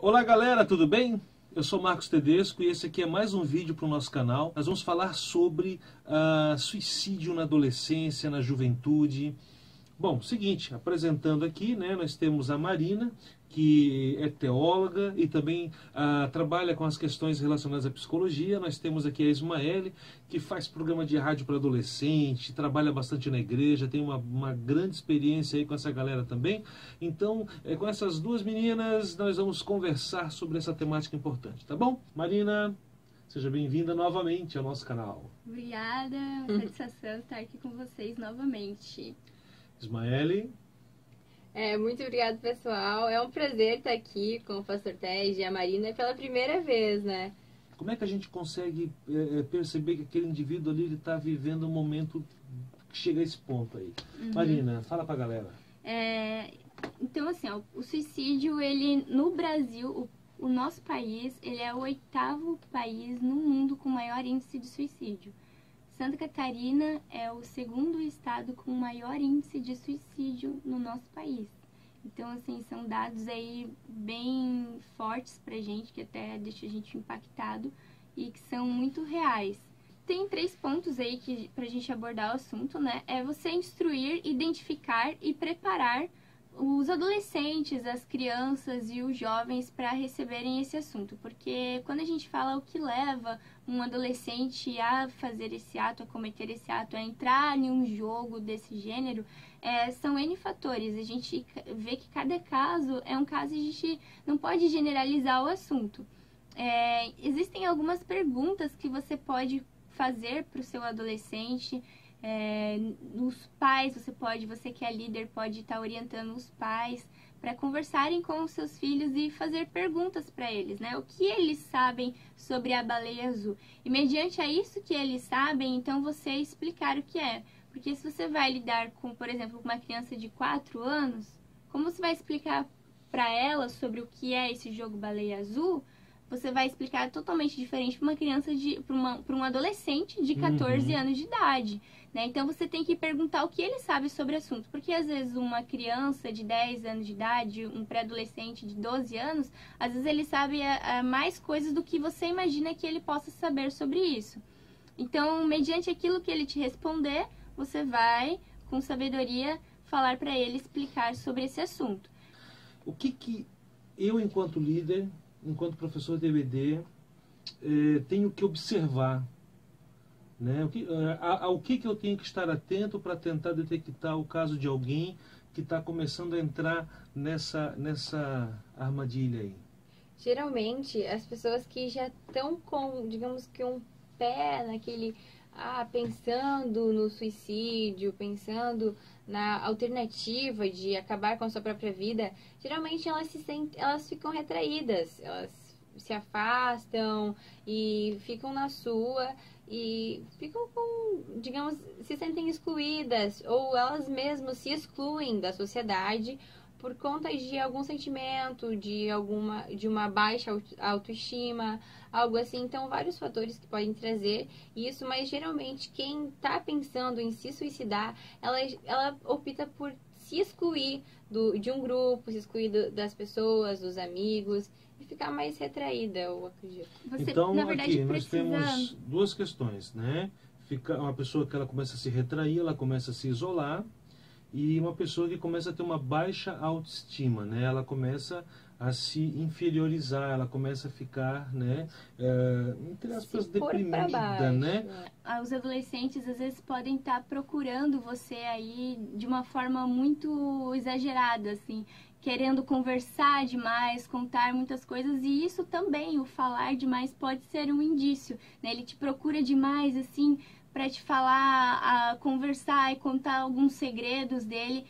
Olá galera, tudo bem? Eu sou Marcos Tedesco e esse aqui é mais um vídeo para o nosso canal. Nós vamos falar sobre suicídio na adolescência, na juventude. Bom, seguinte, apresentando aqui, né, nós temos a Marina, que é teóloga e também trabalha com as questões relacionadas à psicologia. Nós temos aqui a Ismaele, que faz programa de rádio para adolescente, trabalha bastante na igreja, tem uma grande experiência aí com essa galera também. Então, com essas duas meninas, nós vamos conversar sobre essa temática importante, tá bom? Marina, seja bem-vinda novamente ao nosso canal. Obrigada, satisfação estar aqui com vocês novamente. Ismaele. Muito obrigada, pessoal. É um prazer estar aqui com o pastor Ted e a Marina pela primeira vez, né? Como é que a gente consegue perceber que aquele indivíduo ali está vivendo um momento que chega a esse ponto aí? Marina, fala pra galera. Então, assim, o suicídio, ele no Brasil, o nosso país, ele é o 8º país no mundo com maior índice de suicídio. Santa Catarina é o 2º estado com maior índice de suicídio no nosso país. Então, assim, são dados aí bem fortes pra gente, que até deixa a gente impactado e que são muito reais. Tem 3 pontos aí pra gente abordar o assunto, né? É você instruir, identificar e preparar os adolescentes, as crianças e os jovens para receberem esse assunto, porque quando a gente fala o que leva um adolescente a fazer esse ato, a cometer esse ato, a entrar em um jogo desse gênero, são N fatores. A gente vê que cada caso é um caso e a gente não pode generalizar o assunto. Existem algumas perguntas que você pode fazer para o seu adolescente. Os pais, você que é líder, pode estar orientando os pais para conversarem com os seus filhos e fazer perguntas para eles, né? O que eles sabem sobre a baleia azul. E mediante a isso que eles sabem, então você explicar o que é. Porque se você vai lidar com, por exemplo, uma criança de 4 anos, como você vai explicar para ela sobre o que é esse jogo baleia azul? Você vai explicar totalmente diferente para uma criança, para um adolescente de 14 anos de idade, né? Então você tem que perguntar o que ele sabe sobre o assunto, porque às vezes uma criança de 10 anos de idade, um pré-adolescente de 12 anos, às vezes ele sabe mais coisas do que você imagina que ele possa saber sobre isso. Então, mediante aquilo que ele te responder, você vai, com sabedoria, falar para ele, explicar sobre esse assunto. O que eu, enquanto líder, enquanto professor de EBD, tenho que observar, né? O que eu tenho que estar atento para tentar detectar o caso de alguém que está começando a entrar nessa armadilha aí? Geralmente, as pessoas que já estão com, digamos que um pé naquele, pensando no suicídio, pensando na alternativa de acabar com a sua própria vida, geralmente elas ficam retraídas, elas se afastam e ficam na sua e ficam digamos, se sentem excluídas, ou elas mesmas se excluem da sociedade por conta de algum sentimento, de uma baixa autoestima, algo assim. Então, vários fatores que podem trazer isso, mas geralmente quem está pensando em se suicidar, ela opta por se excluir de um grupo, se excluir das pessoas, dos amigos, e ficar mais retraída, eu acredito. Então, na verdade, aqui nós temos 2 questões, né? Fica uma pessoa que ela começa a se retrair, ela começa a se isolar, e uma pessoa que começa a ter uma baixa autoestima, né? Ela começa a se inferiorizar, ela começa a ficar, né, entre aspas, deprimida, né? Os adolescentes às vezes podem estar procurando você aí de uma forma muito exagerada, assim, querendo conversar demais, contar muitas coisas, e isso também, o falar demais, pode ser um indício, né? Ele te procura demais, assim, para te falar, conversar e contar alguns segredos dele,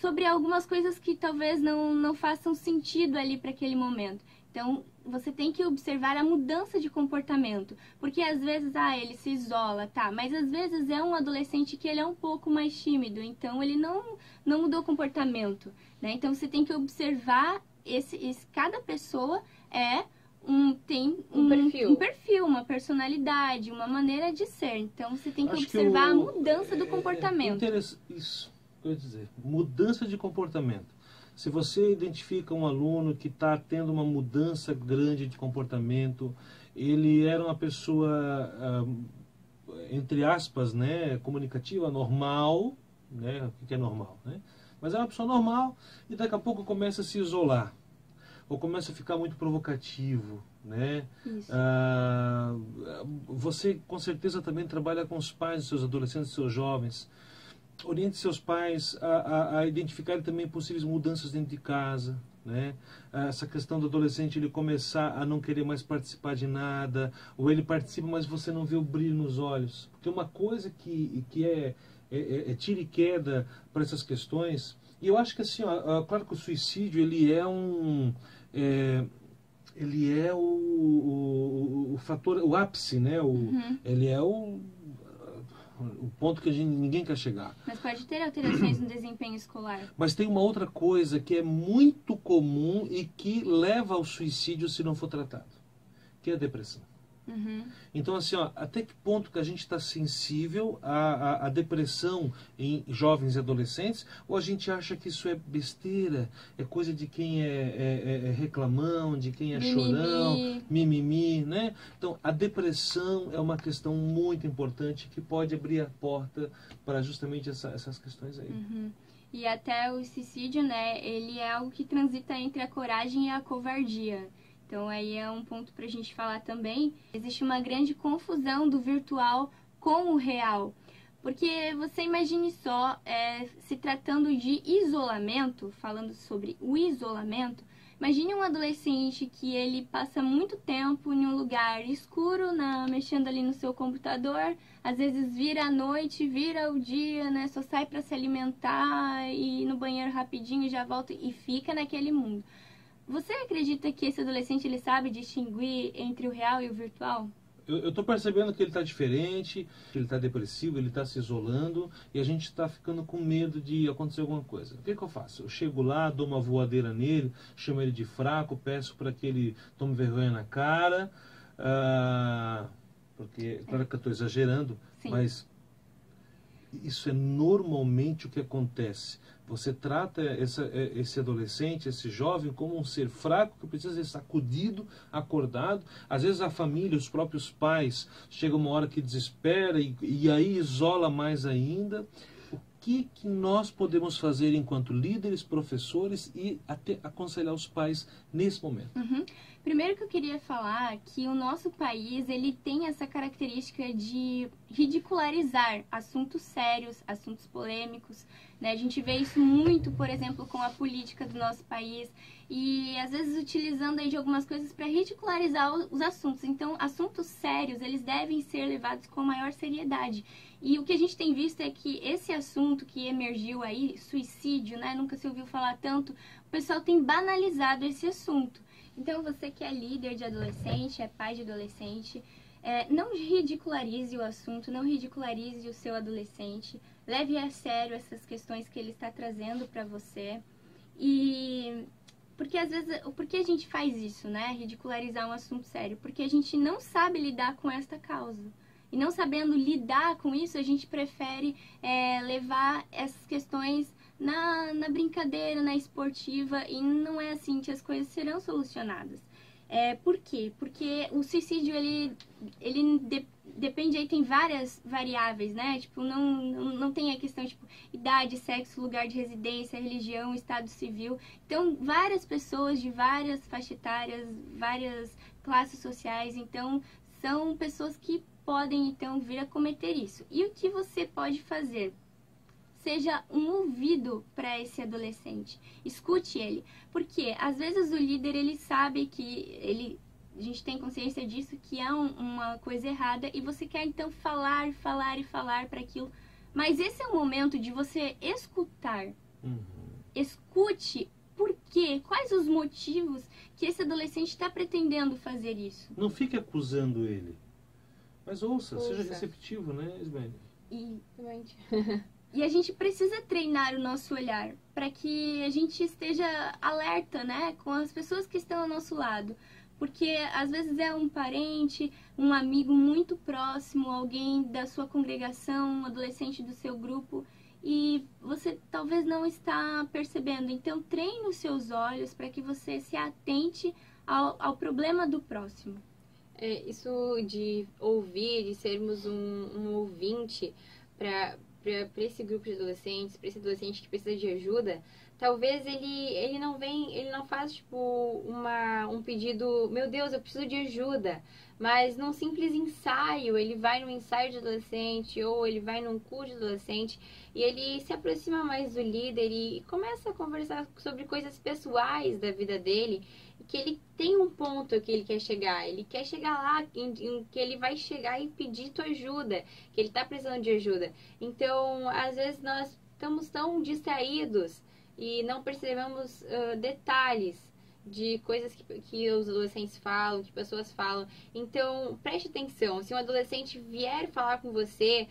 sobre algumas coisas que talvez não façam sentido ali para aquele momento. Então, você tem que observar a mudança de comportamento, porque às vezes, ele se isola, tá, mas às vezes é um adolescente que ele é um pouco mais tímido, então ele não mudou o comportamento, né? Então, você tem que observar cada pessoa tem um perfil, uma personalidade, uma maneira de ser. Então, você tem que observar a mudança do comportamento. Isso, eu ia dizer, mudança de comportamento. Se você identifica um aluno que está tendo uma mudança grande de comportamento, ele era uma pessoa, entre aspas, né, comunicativa, normal, né, o que é normal, né? Mas é uma pessoa normal e daqui a pouco começa a se isolar, ou começa a ficar muito provocativo, né? Você com certeza também trabalha com os pais dos seus adolescentes, dos seus jovens. Oriente seus pais a identificarem também possíveis mudanças dentro de casa, né? Essa questão do adolescente ele começar a não querer mais participar de nada, ou ele participa, mas você não vê o brilho nos olhos. Porque uma coisa que é tiro e queda para essas questões, e eu acho que assim, claro que o suicídio ele é o fator, o ápice, né? Ele é o ponto que ninguém quer chegar. Mas pode ter alterações no desempenho escolar. Mas tem uma outra coisa que é muito comum e que leva ao suicídio se não for tratado, que é a depressão. Então, assim, até que ponto que a gente está sensível à depressão em jovens e adolescentes, ou a gente acha que isso é besteira, é coisa de quem é reclamão, de quem é chorão, mimimi, né? Então, a depressão é uma questão muito importante que pode abrir a porta para justamente essas questões aí. E até o suicídio, né, ele é algo que transita entre a coragem e a covardia. Então, aí é um ponto para a gente falar também. Existe uma grande confusão do virtual com o real. Porque você imagine só, se tratando de isolamento, falando sobre o isolamento, imagine um adolescente que ele passa muito tempo em um lugar escuro, mexendo ali no seu computador, às vezes vira a noite, vira o dia, né, só sai para se alimentar e ir no banheiro rapidinho e já volta e fica naquele mundo. Você acredita que esse adolescente ele sabe distinguir entre o real e o virtual? Eu estou percebendo que ele está diferente, que ele está depressivo, ele está se isolando e a gente está ficando com medo de acontecer alguma coisa. O que eu faço? Eu chego lá, dou uma voadeira nele, chamo ele de fraco, peço para que ele tome vergonha na cara, porque, claro que eu estou exagerando, Sim. Mas isso é normalmente o que acontece. Você trata esse adolescente, esse jovem, como um ser fraco que precisa ser sacudido, acordado. Às vezes a família, os próprios pais, chega uma hora que desespera e aí isola mais ainda. O que nós podemos fazer enquanto líderes, professores e até aconselhar os pais nesse momento? Primeiro que eu queria falar que o nosso país ele tem essa característica de ridicularizar assuntos sérios, assuntos polêmicos, né? A gente vê isso muito, por exemplo, com a política do nosso país e às vezes utilizando aí de algumas coisas para ridicularizar os assuntos. Então, assuntos sérios, eles devem ser levados com maior seriedade. E o que a gente tem visto é que esse assunto que emergiu aí, suicídio, né? Nunca se ouviu falar tanto, o pessoal tem banalizado esse assunto. Então, você que é líder de adolescente, é pai de adolescente, não ridicularize o assunto, não ridicularize o seu adolescente, leve a sério essas questões que ele está trazendo para você. E porque às vezes, por que a gente faz isso, né? Ridicularizar um assunto sério? Porque a gente não sabe lidar com esta causa. E não sabendo lidar com isso, a gente prefere levar essas questões na brincadeira, na esportiva, e não é assim que as coisas serão solucionadas. Por quê? Porque o suicídio, ele depende, aí tem várias variáveis, né? Tipo, não tem a questão, tipo, idade, sexo, lugar de residência, religião, estado civil. Então, várias pessoas de várias faixas etárias, várias classes sociais, então, são pessoas que podem, então, vir a cometer isso. E o que você pode fazer? Seja um ouvido para esse adolescente. Escute ele. Porque, às vezes, o líder, ele sabe que a gente tem consciência disso, que é uma coisa errada, e você quer, então, falar para aquilo. Mas esse é o momento de você escutar. Escute por quê, quais os motivos que esse adolescente está pretendendo fazer isso. Não fique acusando ele. Mas ouça. Seja receptivo, né, Ismael? E a gente precisa treinar o nosso olhar para que a gente esteja alerta, né, com as pessoas que estão ao nosso lado. Porque às vezes é um parente, um amigo muito próximo, alguém da sua congregação, um adolescente do seu grupo. e você talvez não está percebendo. Então, treine os seus olhos para que você se atente ao problema do próximo. Isso de ouvir, de sermos um ouvinte para esse grupo de adolescentes, para esse adolescente que precisa de ajuda, talvez ele não faz tipo um pedido, meu Deus, eu preciso de ajuda, mas num simples ensaio, ele vai num ensaio de adolescente ou ele vai num curso de adolescente e ele se aproxima mais do líder e começa a conversar sobre coisas pessoais da vida dele, que ele tem um ponto que ele quer chegar lá, em que ele vai chegar e pedir tua ajuda, que ele está precisando de ajuda. Então, às vezes nós estamos tão distraídos e não percebemos detalhes de coisas que os adolescentes falam, que pessoas falam. Então, preste atenção. Se um adolescente vier falar com você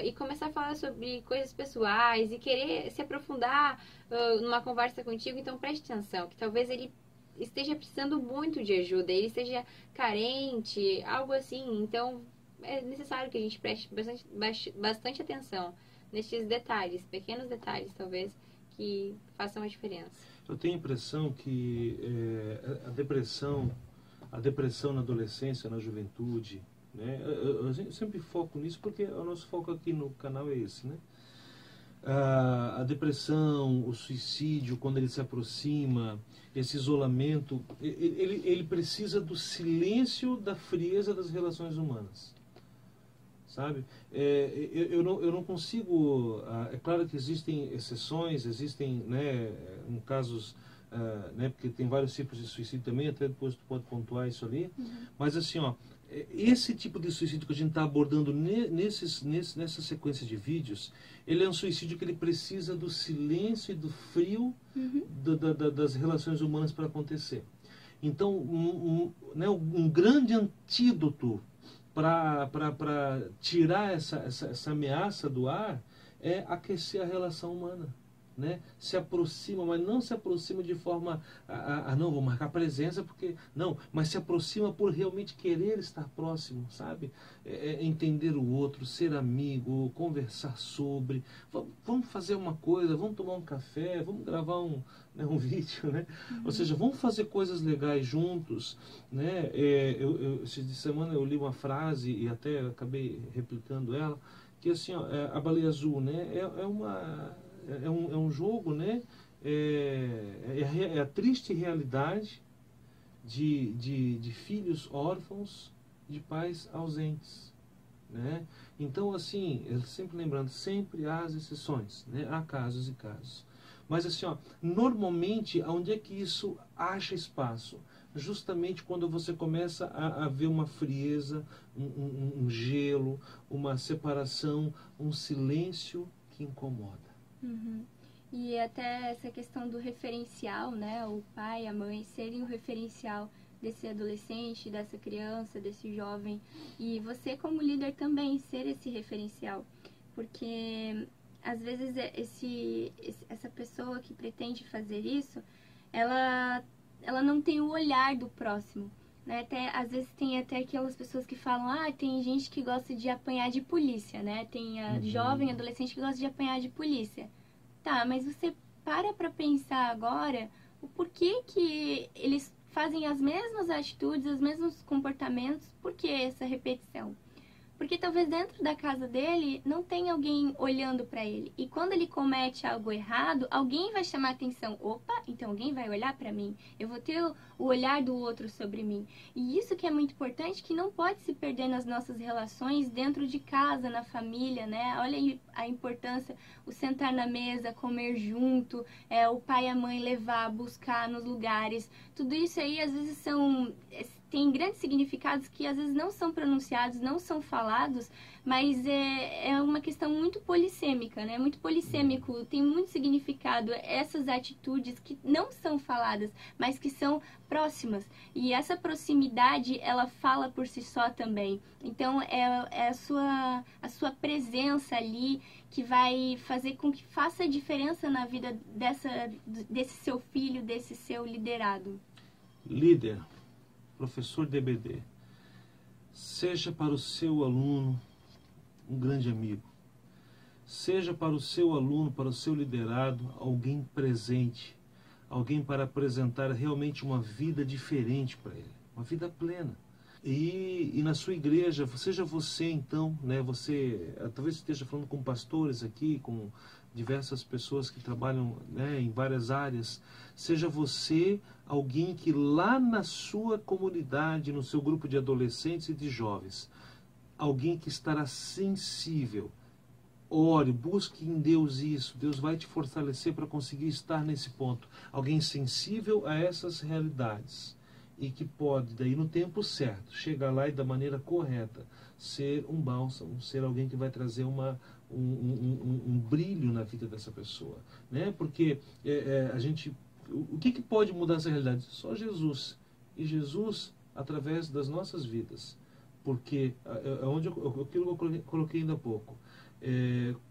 e começar a falar sobre coisas pessoais e querer se aprofundar numa conversa contigo, então preste atenção, que talvez ele esteja precisando muito de ajuda, ele esteja carente, algo assim. Então, é necessário que a gente preste bastante atenção nestes detalhes, pequenos detalhes, talvez, que façam a diferença. Eu tenho a impressão que a depressão na adolescência, na juventude, né? Eu sempre foco nisso porque o nosso foco aqui no canal é esse, né? A depressão, o suicídio, quando ele se aproxima, esse isolamento, ele precisa do silêncio, da frieza das relações humanas, sabe? Eu não consigo... É claro que existem exceções, existem, né, em casos... né, porque tem vários tipos de suicídio também, até depois tu pode pontuar isso ali, mas assim, ó, esse tipo de suicídio que a gente está abordando nessa sequência de vídeos, ele é um suicídio que ele precisa do silêncio e do frio das relações humanas para acontecer. Então, um grande antídoto para tirar essa ameaça do ar é aquecer a relação humana. Né? Se aproxima, mas não se aproxima de forma não, vou marcar presença porque não, mas se aproxima por realmente querer estar próximo, sabe? Entender o outro, ser amigo, conversar sobre, vamos fazer uma coisa, vamos tomar um café, vamos gravar um vídeo, né? Ou seja, vamos fazer coisas legais juntos, né? Essa semana eu li uma frase e até acabei replicando ela, que assim, ó, a Baleia Azul, né? É um jogo, né? É a triste realidade de filhos órfãos de pais ausentes, né? Então, assim, sempre lembrando, sempre há as exceções, né? Há casos e casos. Mas assim, ó, normalmente, onde é que isso acha espaço? Justamente quando você começa a ver uma frieza, um gelo, uma separação, um silêncio que incomoda. E até essa questão do referencial, né? O pai, a mãe serem o referencial desse adolescente, dessa criança, desse jovem. E você como líder também ser esse referencial. Porque às vezes essa pessoa que pretende fazer isso, ela não tem o olhar do próximo. Né? Às vezes tem até aquelas pessoas que falam, tem gente que gosta de apanhar de polícia, né? Tem a jovem, adolescente que gosta de apanhar de polícia. Tá, mas você para pensar agora o porquê que eles fazem as mesmas atitudes, os mesmos comportamentos, por que essa repetição? Porque talvez dentro da casa dele não tenha alguém olhando para ele. E quando ele comete algo errado, alguém vai chamar a atenção. Opa, então alguém vai olhar para mim. Eu vou ter o olhar do outro sobre mim. E isso que é muito importante, que não pode se perder nas nossas relações dentro de casa, na família, né? Olha aí a importância, o sentar na mesa, comer junto, o pai e a mãe levar, buscar nos lugares. Tudo isso aí, às vezes, tem grandes significados que às vezes não são pronunciados, não são falados, mas é uma questão muito polissêmica, né? Muito polissêmico, tem muito significado essas atitudes que não são faladas, mas que são próximas. E essa proximidade, ela fala por si só também. Então, é a sua presença ali que vai fazer com que faça a diferença na vida desse seu filho, desse seu liderado. Líder, professor DBD, seja para o seu aluno um grande amigo. Seja para o seu aluno, para o seu liderado, alguém presente, alguém para apresentar realmente uma vida diferente para ele, uma vida plena. E na sua igreja, seja você então, né, você talvez esteja falando com pastores aqui, com diversas pessoas que trabalham, né, em várias áreas, seja você alguém que lá na sua comunidade, no seu grupo de adolescentes e de jovens, alguém que estará sensível. Ore, busque em Deus isso. Deus vai te fortalecer para conseguir estar nesse ponto. Alguém sensível a essas realidades e que pode, daí no tempo certo, chegar lá e da maneira correta, ser um bálsamo, ser alguém que vai trazer um brilho na vida dessa pessoa, né? Porque o que pode mudar essa realidade? Só Jesus. E Jesus através das nossas vidas. Porque aquilo que eu coloquei ainda há pouco.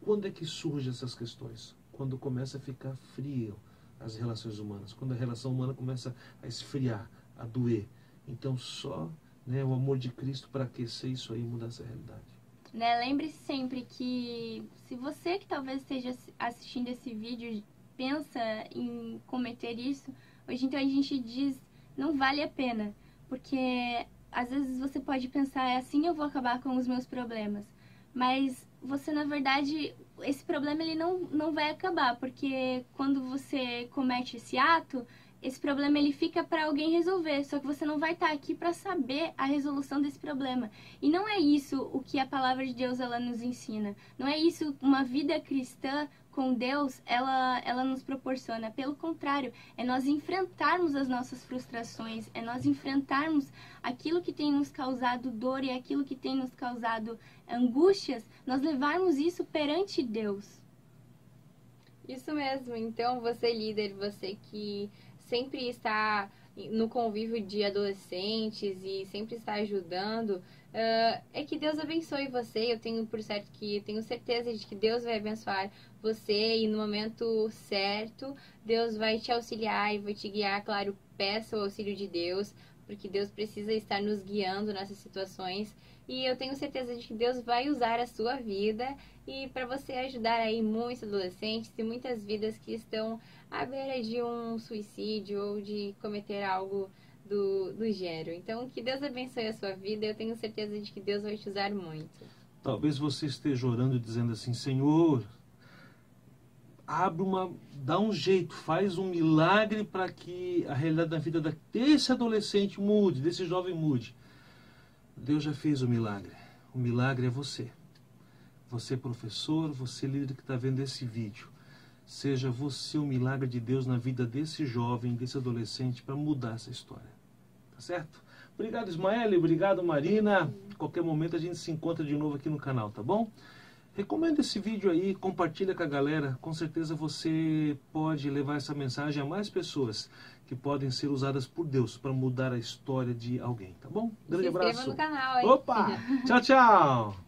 Quando é que surgem essas questões? Quando começa a ficar frio as relações humanas, quando a relação humana começa a esfriar, a doer. Então só, né, o amor de Cristo para aquecer isso aí e mudar essa realidade. Né, lembre-se sempre que se você que talvez esteja assistindo esse vídeo pensa em cometer isso, hoje então a gente diz, não vale a pena. Porque às vezes você pode pensar, é assim eu vou acabar com os meus problemas. Mas você, na verdade, esse problema ele não vai acabar. Porque quando você comete esse ato, esse problema ele fica para alguém resolver, só que você não vai estar aqui para saber a resolução desse problema. E não é isso o que a palavra de Deus ela nos ensina. Não é isso uma vida cristã com Deus ela nos proporciona. Pelo contrário, é nós enfrentarmos as nossas frustrações, é nós enfrentarmos aquilo que tem nos causado dor e aquilo que tem nos causado angústias, nós levarmos isso perante Deus. Isso mesmo. Então, você líder, você que sempre está no convívio de adolescentes e sempre está ajudando, é que Deus abençoe você. Eu tenho certeza de que Deus vai abençoar você e no momento certo Deus vai te auxiliar e vai te guiar. Claro, peça o auxílio de Deus, porque Deus precisa estar nos guiando nessas situações. E eu tenho certeza de que Deus vai usar a sua vida e para você ajudar aí muitos adolescentes e muitas vidas que estão à beira de um suicídio ou de cometer algo do gênero. Então, que Deus abençoe a sua vida. Eu tenho certeza de que Deus vai te usar muito. Talvez você esteja orando e dizendo assim, Senhor, dá um jeito, faz um milagre para que a realidade da vida desse adolescente mude, desse jovem mude. Deus já fez o milagre. O milagre é você. Você professor, você líder que está vendo esse vídeo. Seja você o milagre de Deus na vida desse jovem, desse adolescente, para mudar essa história. Tá certo? Obrigado, Ismael. Obrigado, Marina. A qualquer momento a gente se encontra de novo aqui no canal, tá bom? Recomenda esse vídeo aí, compartilha com a galera. Com certeza você pode levar essa mensagem a mais pessoas que podem ser usadas por Deus para mudar a história de alguém, tá bom? Grande abraço. Se inscreva no canal, hein? Opa! Tchau, tchau!